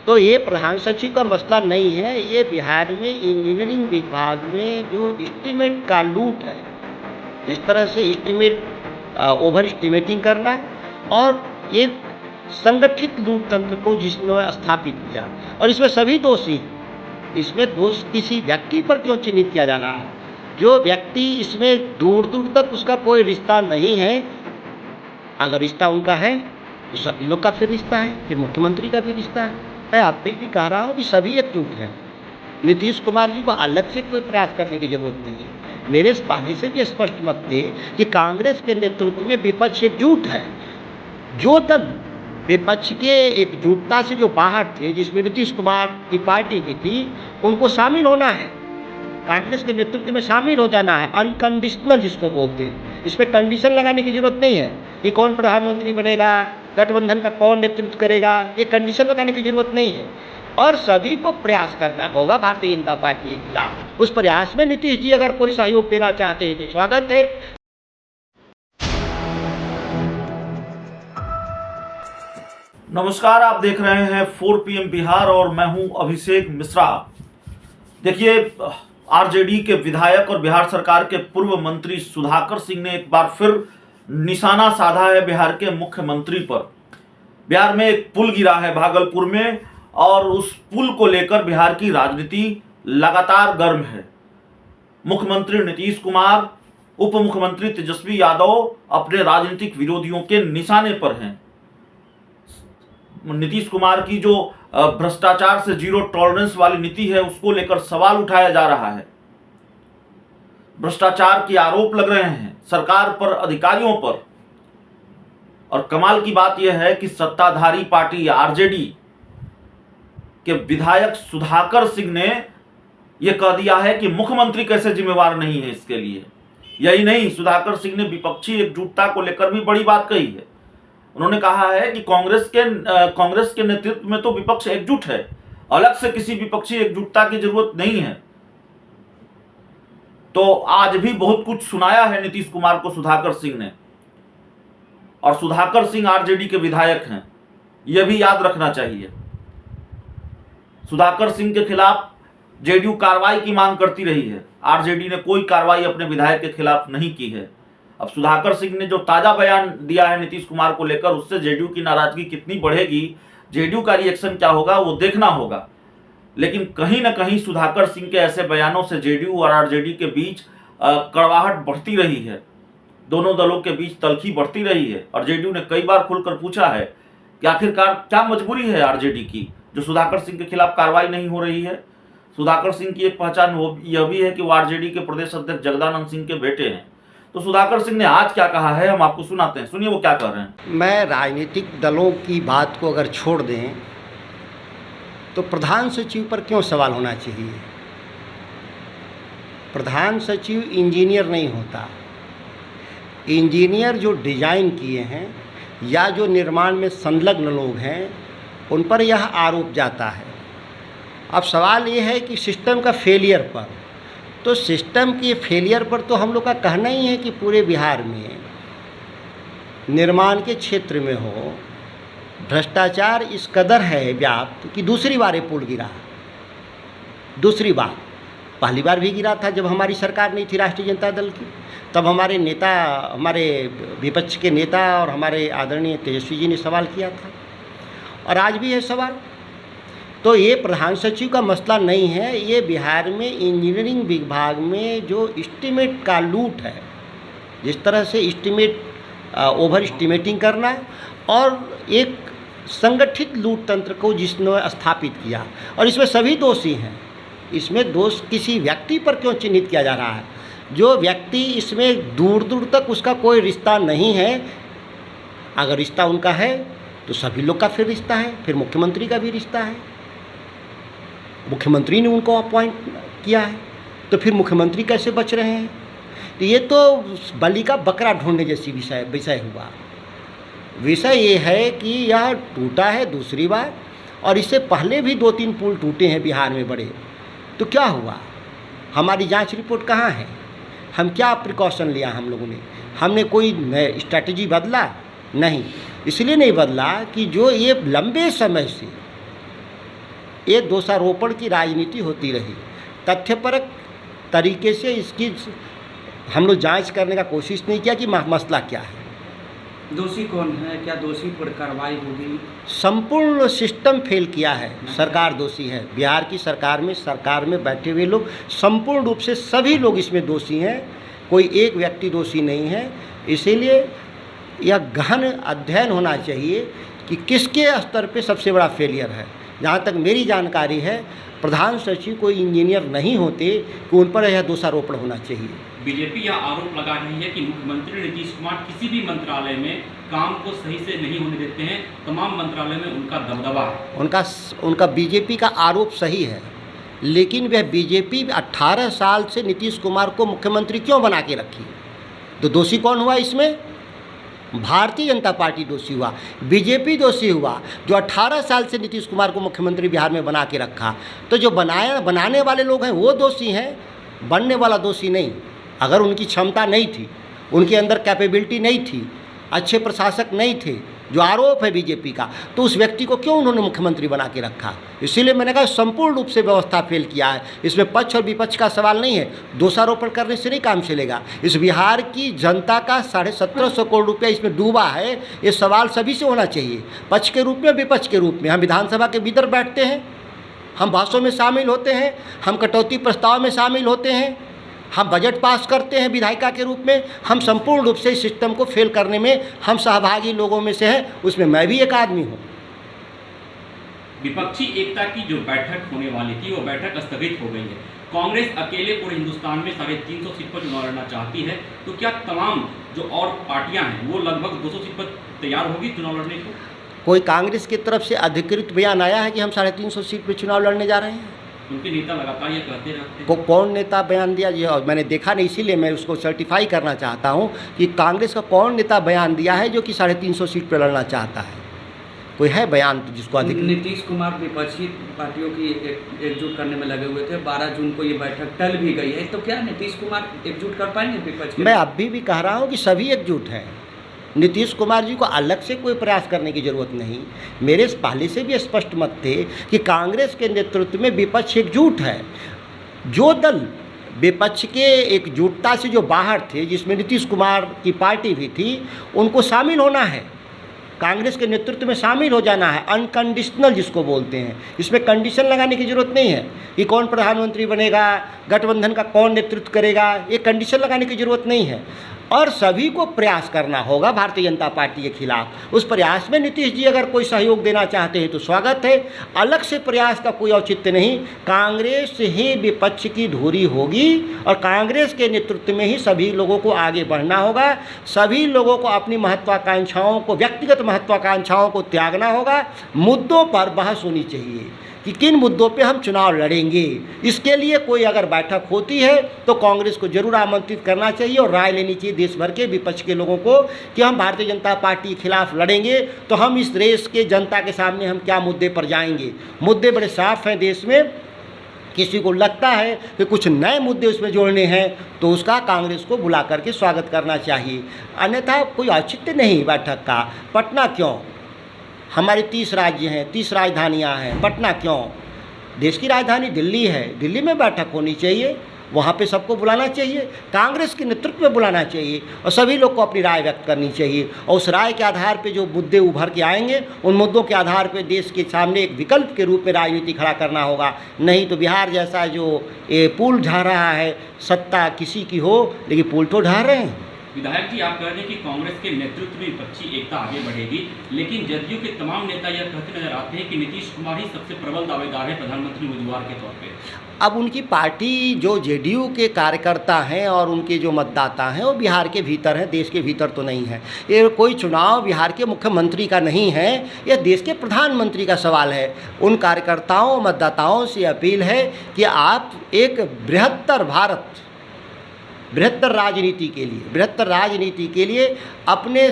तो ये प्रधान सचिव का मसला नहीं है, ये बिहार में इंजीनियरिंग विभाग में जो एस्टीमेट का लूट है, जिस तरह से एस्टीमेट ओवर एस्टीमेटिंग करना और एक संगठित लूट तंत्र को जिसने स्थापित किया, और इसमें सभी दोषी हैं। इसमें दोष किसी व्यक्ति पर क्यों चिन्हित किया जा रहा है? जो व्यक्ति इसमें दूर दूर तक उसका कोई रिश्ता नहीं है। अगर रिश्ता उनका है तो सभी लोग का फिर रिश्ता है, फिर मुख्यमंत्री का भी रिश्ता है। मैं आपसे भी कह रहा हूँ कि सभी एकजुट हैं। नीतीश कुमार जी को अलग से कोई प्रयास करने की जरूरत नहीं है। मेरे पहले से भी स्पष्ट मत थे कि कांग्रेस के नेतृत्व में विपक्ष एकजुट है। जो तक विपक्ष के एकजुटता से जो बाहर थे, जिसमें नीतीश कुमार की पार्टी की थी, उनको शामिल होना है, कांग्रेस के नेतृत्व में शामिल हो जाना है। अनकंडीशनल जिसको बोलते हैं, इस पर कंडीशन लगाने की जरूरत नहीं है कि कौन प्रधानमंत्री बनेगा, गठबंधन का कौन नेतृत्व करेगा, ये कंडीशन लगाने की जरूरत नहीं है। और सभी को प्रयास करना होगा भारतीय जनता पार्टी के खिलाफ। उस प्रयास में नीतीश जी अगर कोई सहयोग देना चाहते हैं तो स्वागत है। नमस्कार, आप देख रहे हैं 4 PM बिहार और मैं हूं अभिषेक मिश्रा। देखिए, आरजेडी के विधायक और बिहार सरकार के पूर्व मंत्री सुधाकर सिंह ने एक बार फिर निशाना साधा है बिहार के मुख्यमंत्री पर। बिहार में एक पुल गिरा है भागलपुर में, और उस पुल को लेकर बिहार की राजनीति लगातार गर्म है। मुख्यमंत्री नीतीश कुमार, उप मुख्यमंत्री तेजस्वी यादव अपने राजनीतिक विरोधियों के निशाने पर हैं। नीतीश कुमार की जो भ्रष्टाचार से जीरो टॉलरेंस वाली नीति है, उसको लेकर सवाल उठाया जा रहा है। भ्रष्टाचार के आरोप लग रहे हैं सरकार पर, अधिकारियों पर। और कमाल की बात यह है कि सत्ताधारी पार्टी आरजेडी के विधायक सुधाकर सिंह ने यह कह दिया है कि मुख्यमंत्री कैसे जिम्मेवार नहीं है इसके लिए। यही नहीं, सुधाकर सिंह ने विपक्षी एकजुटता को लेकर भी बड़ी बात कही है। उन्होंने कहा है कि कांग्रेस के नेतृत्व में तो विपक्ष एकजुट है, अलग से किसी विपक्षी एकजुटता की जरूरत नहीं है। तो आज भी बहुत कुछ सुनाया है नीतीश कुमार को सुधाकर सिंह ने, और सुधाकर सिंह आरजेडी के विधायक हैं, यह भी याद रखना चाहिए। सुधाकर सिंह के खिलाफ जेडीयू कार्रवाई की मांग करती रही है, आरजेडी ने कोई कार्रवाई अपने विधायक के खिलाफ नहीं की है। अब सुधाकर सिंह ने जो ताजा बयान दिया है नीतीश कुमार को लेकर, उससे जेडीयू की नाराजगी कितनी बढ़ेगी, जेडीयू का रिएक्शन क्या होगा, वो देखना होगा। लेकिन कहीं ना कहीं सुधाकर सिंह के ऐसे बयानों से जेडीयू और आरजेडी के बीच कड़वाहट बढ़ती रही है, दोनों दलों के बीच तल्खी बढ़ती रही है। और जेडीयू ने कई बार खुलकर पूछा है कि आखिरकार क्या मजबूरी है आरजेडी की जो सुधाकर सिंह के खिलाफ कार्रवाई नहीं हो रही है। सुधाकर सिंह की एक पहचान यह भी है कि वो आरजेडी के प्रदेश अध्यक्ष जगदानंद सिंह के बेटे हैं। तो सुधाकर सिंह ने आज क्या कहा है, हम आपको सुनाते हैं, सुनिए वो क्या कह रहे हैं। मैं राजनीतिक दलों की बात को अगर छोड़ दें तो प्रधान सचिव पर क्यों सवाल होना चाहिए? प्रधान सचिव इंजीनियर नहीं होता। इंजीनियर जो डिजाइन किए हैं या जो निर्माण में संलग्न लोग हैं, उन पर यह आरोप जाता है। अब सवाल ये है कि सिस्टम का फेलियर पर, तो सिस्टम के फेलियर पर तो हम लोग का कहना ही है कि पूरे बिहार में निर्माण के क्षेत्र में हो भ्रष्टाचार इस कदर है व्याप्त कि दूसरी बार ये पुल गिरा। दूसरी बार, पहली बार भी गिरा था जब हमारी सरकार नहीं थी राष्ट्रीय जनता दल की, तब हमारे नेता, हमारे विपक्ष के नेता और हमारे आदरणीय तेजस्वी जी ने सवाल किया था, और आज भी है सवाल। तो ये प्रधान सचिव का मसला नहीं है, ये बिहार में इंजीनियरिंग विभाग में जो एस्टीमेट का लूट है, जिस तरह से एस्टीमेट ओवर एस्टीमेटिंग करना और एक संगठित लूट तंत्र को जिसने स्थापित किया, और इसमें सभी दोषी हैं। इसमें दोष किसी व्यक्ति पर क्यों चिन्हित किया जा रहा है? जो व्यक्ति इसमें दूर दूर तक उसका कोई रिश्ता नहीं है। अगर रिश्ता उनका है तो सभी लोग का फिर रिश्ता है, फिर मुख्यमंत्री का भी रिश्ता है। मुख्यमंत्री ने उनको अपॉइंट किया है, तो फिर मुख्यमंत्री कैसे बच रहे हैं? तो ये तो बलि का बकरा ढूंढने जैसी विषय हुआ। विषय ये है कि यह टूटा है दूसरी बार, और इससे पहले भी 2-3 पुल टूटे हैं बिहार में बड़े। तो क्या हुआ? हमारी जांच रिपोर्ट कहाँ है? हम क्या प्रिकॉशन लिया हम लोगों ने? हमने कोई स्ट्रैटेजी बदला? नहीं। इसलिए नहीं बदला कि जो ये लंबे समय से ये दोषारोपण की राजनीति होती रही। तथ्यपरक तरीके से इसकी हम लोग जांच करने का कोशिश नहीं किया कि मसला क्या है। दोषी कौन है, क्या दोषी पर कार्रवाई होगी? संपूर्ण सिस्टम फेल किया है, सरकार दोषी है। बिहार की सरकार में बैठे हुए लोग संपूर्ण रूप से सभी लोग इसमें दोषी हैं, कोई एक व्यक्ति दोषी नहीं है। इसीलिए यह गहन अध्ययन होना चाहिए कि किसके स्तर पे सबसे बड़ा फेलियर है। जहाँ तक मेरी जानकारी है, प्रधान सचिव कोई इंजीनियर नहीं होते कि उन पर यह दोषारोपण होना चाहिए। बीजेपी यह आरोप लगा रही है कि मुख्यमंत्री नीतीश कुमार किसी भी मंत्रालय में काम को सही से नहीं होने देते हैं, तमाम मंत्रालय में उनका दबदबा है। उनका बीजेपी का आरोप सही है, लेकिन वह बीजेपी 18 साल से नीतीश कुमार को मुख्यमंत्री क्यों बना के रखी? तो दोषी कौन हुआ इसमें? भारतीय जनता पार्टी दोषी हुआ, बीजेपी दोषी हुआ, जो 18 साल से नीतीश कुमार को मुख्यमंत्री बिहार में बना के रखा। तो जो बनाने वाले लोग हैं वो दोषी हैं, बनने वाला दोषी नहीं। अगर उनकी क्षमता नहीं थी, उनके अंदर कैपेबिलिटी नहीं थी, अच्छे प्रशासक नहीं थे, जो आरोप है बीजेपी का, तो उस व्यक्ति को क्यों उन्होंने मुख्यमंत्री बना के रखा? इसीलिए मैंने कहा संपूर्ण रूप से व्यवस्था फेल किया है। इसमें पक्ष और विपक्ष का सवाल नहीं है, दोषारोपण करने से नहीं काम चलेगा। इस बिहार की जनता का 1750 करोड़ रुपया इसमें डूबा है, ये सवाल सभी से होना चाहिए, पक्ष के रूप में, विपक्ष के रूप में। हम विधानसभा के भीतर बैठते हैं, हम भाषणों में शामिल होते हैं, हम कटौती प्रस्ताव में शामिल होते हैं, हम बजट पास करते हैं विधायिका के रूप में। हम संपूर्ण रूप से इस सिस्टम को फेल करने में हम सहभागी लोगों में से हैं, उसमें मैं भी एक आदमी हूँ। विपक्षी एकता की जो बैठक होने वाली थी वो बैठक स्थगित हो गई है। कांग्रेस अकेले पूरे हिंदुस्तान में 350 सीट पर चुनाव लड़ना चाहती है, तो क्या तमाम जो और पार्टियां हैं वो लगभग 200 सीट पर तैयार होगी चुनाव लड़ने को? कोई कांग्रेस की तरफ से अधिकृत बयान आया है कि हम 350 सीट पर चुनाव लड़ने जा रहे हैं? उनके नेता लगातार ये कहते रहते हैं। कौन नेता बयान दिया? ये मैंने देखा नहीं, इसीलिए मैं उसको सर्टिफाई करना चाहता हूँ कि कांग्रेस का कौन नेता बयान दिया है जो कि 350 सीट पर लड़ना चाहता है। कोई है बयान जिसको अधिक? नीतीश कुमार विपक्षी पार्टियों की एकजुट करने में लगे हुए थे। 12 जून को ये बैठक टल भी गई है, तो क्या नीतीश कुमार एकजुट कर पाएंगे विपक्ष? मैं अभी भी कह रहा हूँ कि सभी एकजुट हैं। नीतीश कुमार जी को अलग से कोई प्रयास करने की जरूरत नहीं। मेरे पहले से भी स्पष्ट मत थे कि कांग्रेस के नेतृत्व में विपक्ष एकजुट है। जो दल विपक्ष के एकजुटता से जो बाहर थे, जिसमें नीतीश कुमार की पार्टी भी थी, उनको शामिल होना है, कांग्रेस के नेतृत्व में शामिल हो जाना है। अनकंडीशनल जिसको बोलते हैं, इसमें कंडीशन लगाने की जरूरत नहीं है कि कौन प्रधानमंत्री बनेगा, गठबंधन का कौन नेतृत्व करेगा, ये कंडीशन लगाने की जरूरत नहीं है। और सभी को प्रयास करना होगा भारतीय जनता पार्टी के खिलाफ। उस प्रयास में नीतीश जी अगर कोई सहयोग देना चाहते हैं तो स्वागत है, अलग से प्रयास का कोई औचित्य नहीं। कांग्रेस ही विपक्ष की धुरी होगी और कांग्रेस के नेतृत्व में ही सभी लोगों को आगे बढ़ना होगा। सभी लोगों को अपनी महत्वाकांक्षाओं को, व्यक्तिगत महत्वाकांक्षाओं को त्यागना होगा। मुद्दों पर बहस होनी चाहिए कि किन मुद्दों पे हम चुनाव लड़ेंगे। इसके लिए कोई अगर बैठक होती है तो कांग्रेस को जरूर आमंत्रित करना चाहिए और राय लेनी चाहिए देश भर के विपक्ष के लोगों को कि हम भारतीय जनता पार्टी के खिलाफ लड़ेंगे तो हम इस देश के जनता के सामने हम क्या मुद्दे पर जाएंगे। मुद्दे बड़े साफ हैं देश में। किसी को लगता है कि कुछ नए मुद्दे उसमें जोड़ने हैं तो उसका कांग्रेस को बुला करके स्वागत करना चाहिए, अन्यथा कोई औचित्य नहीं बैठक का। पटना क्यों? हमारे 30 राज्य हैं, 30 राजधानियां हैं, पटना क्यों? देश की राजधानी दिल्ली है, दिल्ली में बैठक होनी चाहिए, वहाँ पे सबको बुलाना चाहिए, कांग्रेस के नेतृत्व में बुलाना चाहिए और सभी लोग को अपनी राय व्यक्त करनी चाहिए। और उस राय के आधार पे जो मुद्दे उभर के आएंगे, उन मुद्दों के आधार पे देश के सामने एक विकल्प के रूप में राजनीति खड़ा करना होगा। नहीं तो बिहार जैसा जो ये पुल ढह रहा है, सत्ता किसी की हो लेकिन पुल तो ढह रहे हैं। विधायक जी, आप कह रहे हैं कि कांग्रेस के नेतृत्व में विपक्षी एकता आगे बढ़ेगी, लेकिन जदयू के तमाम नेता यह कहते नजर आते हैं कि नीतीश कुमार ही सबसे प्रबल दावेदार है प्रधानमंत्री उम्मीदवार के तौर पे। अब उनकी पार्टी जो जेडीयू के कार्यकर्ता हैं और उनके जो मतदाता हैं वो बिहार के भीतर हैं, देश के भीतर तो नहीं है। ये कोई चुनाव बिहार के मुख्यमंत्री का नहीं है, यह देश के प्रधानमंत्री का सवाल है। उन कार्यकर्ताओं मतदाताओं से अपील है कि आप एक बृहत्तर राजनीति के लिए अपने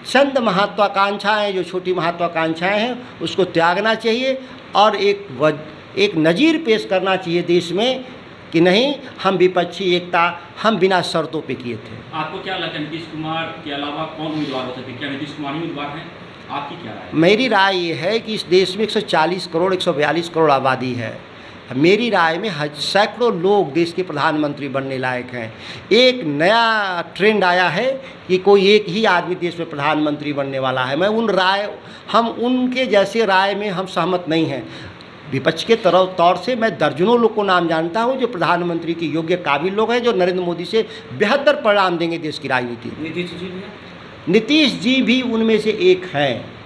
चंद महत्वाकांक्षाएं, जो छोटी महत्वाकांक्षाएं हैं, उसको त्यागना चाहिए और एक नज़ीर पेश करना चाहिए देश में कि नहीं, हम विपक्षी एकता हम बिना शर्तों पे किए थे। आपको क्या लगता है नीतीश कुमार के अलावा कौन उम्मीदवार हो सकते हैं? क्या नीतीश कुमार ही उम्मीदवार हैं? आपकी क्या राय है? मेरी राय ये है कि इस देश में 140 करोड़ 142 करोड़ आबादी है। मेरी राय में सैकड़ों लोग देश के प्रधानमंत्री बनने लायक हैं। एक नया ट्रेंड आया है कि कोई एक ही आदमी देश में प्रधानमंत्री बनने वाला है। हम उनके जैसे राय में हम सहमत नहीं हैं। विपक्ष के तौर से मैं दर्जनों लोग को नाम जानता हूं जो प्रधानमंत्री के योग्य काबिल लोग हैं, जो नरेंद्र मोदी से बेहतर परिणाम देंगे देश की राजनीति। नीतीश जी भी हैं? नीतीश जी भी उनमें से एक हैं।